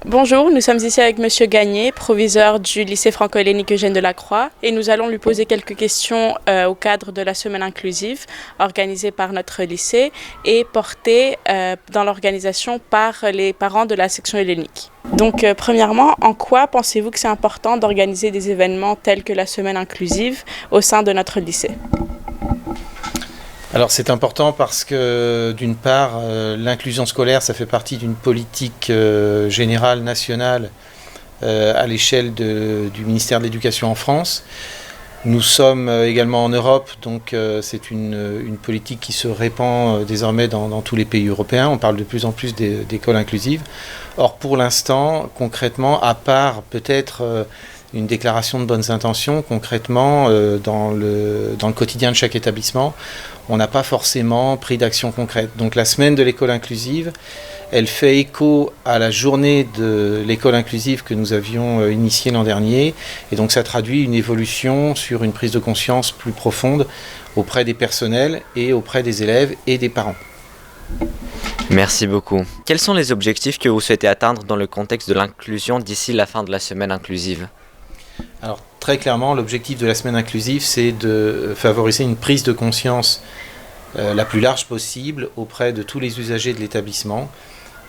Bonjour, nous sommes ici avec Monsieur Gagné, proviseur du lycée franco-hellénique Eugène Delacroix, et nous allons lui poser quelques questions au cadre de la semaine inclusive organisée par notre lycée et portée dans l'organisation par les parents de la section hellénique. Donc, premièrement, en quoi pensez-vous que c'est important d'organiser des événements tels que la semaine inclusive au sein de notre lycée ? Alors c'est important parce que d'une part, l'inclusion scolaire, ça fait partie d'une politique générale nationale à l'échelle du ministère de l'Éducation en France. Nous sommes également en Europe, donc c'est une politique qui se répand désormais dans tous les pays européens. On parle de plus en plus d'écoles inclusives. Or pour l'instant, concrètement, à part peut-être une déclaration de bonnes intentions, concrètement, dans le quotidien de chaque établissement, on n'a pas forcément pris d'action concrète. Donc la semaine de l'école inclusive, elle fait écho à la journée de l'école inclusive que nous avions initiée l'an dernier. Et donc ça traduit une évolution sur une prise de conscience plus profonde auprès des personnels et auprès des élèves et des parents. Merci beaucoup. Quels sont les objectifs que vous souhaitez atteindre dans le contexte de l'inclusion d'ici la fin de la semaine inclusive ? Alors très clairement, l'objectif de la semaine inclusive, c'est de favoriser une prise de conscience la plus large possible auprès de tous les usagers de l'établissement.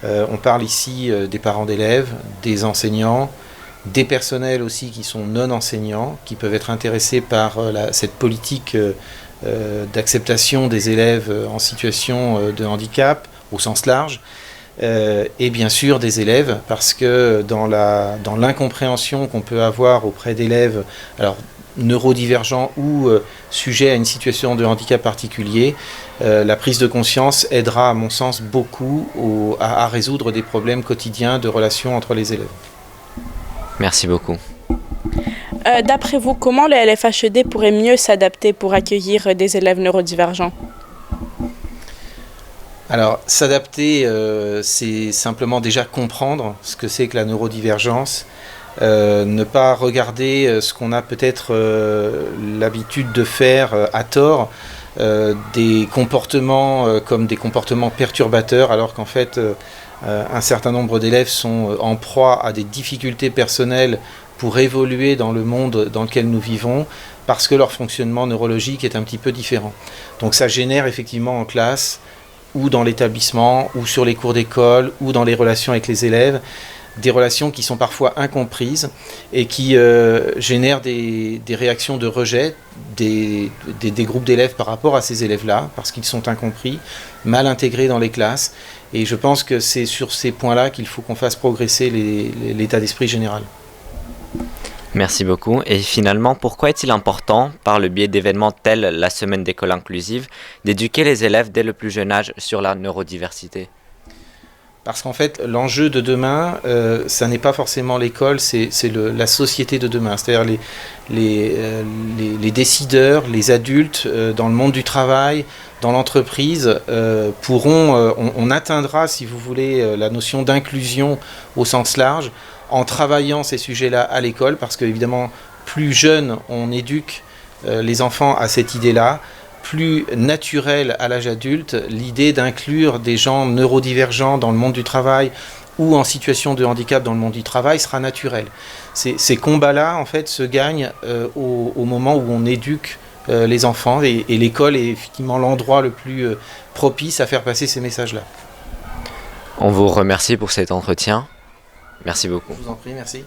On parle ici des parents d'élèves, des enseignants, des personnels aussi qui sont non enseignants, qui peuvent être intéressés par cette politique d'acceptation des élèves en situation de handicap au sens large. Et bien sûr des élèves, parce que dans l'incompréhension qu'on peut avoir auprès d'élèves, alors neurodivergents ou sujets à une situation de handicap particulier, la prise de conscience aidera à mon sens beaucoup à résoudre des problèmes quotidiens de relations entre les élèves. Merci beaucoup. D'après vous, comment le LFHED pourrait mieux s'adapter pour accueillir des élèves neurodivergents ? Alors, s'adapter, c'est simplement déjà comprendre ce que c'est que la neurodivergence, ne pas regarder ce qu'on a peut-être l'habitude de faire à tort, des comportements comme des comportements perturbateurs, alors qu'en fait, un certain nombre d'élèves sont en proie à des difficultés personnelles pour évoluer dans le monde dans lequel nous vivons, parce que leur fonctionnement neurologique est un petit peu différent. Donc ça génère effectivement en classe, ou dans l'établissement, ou sur les cours d'école, ou dans les relations avec les élèves, des relations qui sont parfois incomprises et qui génèrent des réactions de rejet des groupes d'élèves par rapport à ces élèves-là, parce qu'ils sont incompris, mal intégrés dans les classes. Et je pense que c'est sur ces points-là qu'il faut qu'on fasse progresser l'état d'esprit général. Merci beaucoup. Et finalement, pourquoi est-il important, par le biais d'événements tels la semaine d'école inclusive, d'éduquer les élèves dès le plus jeune âge sur la neurodiversité ? Parce qu'en fait, l'enjeu de demain, ça n'est pas forcément l'école, c'est la société de demain. C'est-à-dire les décideurs, les adultes dans le monde du travail, dans l'entreprise, on atteindra, si vous voulez, la notion d'inclusion au sens large, en travaillant ces sujets-là à l'école, parce qu'évidemment, plus jeune on éduque les enfants à cette idée-là, plus naturel à l'âge adulte, l'idée d'inclure des gens neurodivergents dans le monde du travail ou en situation de handicap dans le monde du travail sera naturelle. Ces combats-là, en fait, se gagnent au moment où on éduque les enfants, et l'école est effectivement l'endroit le plus propice à faire passer ces messages-là. On vous remercie pour cet entretien. Merci beaucoup. Je vous en prie, merci.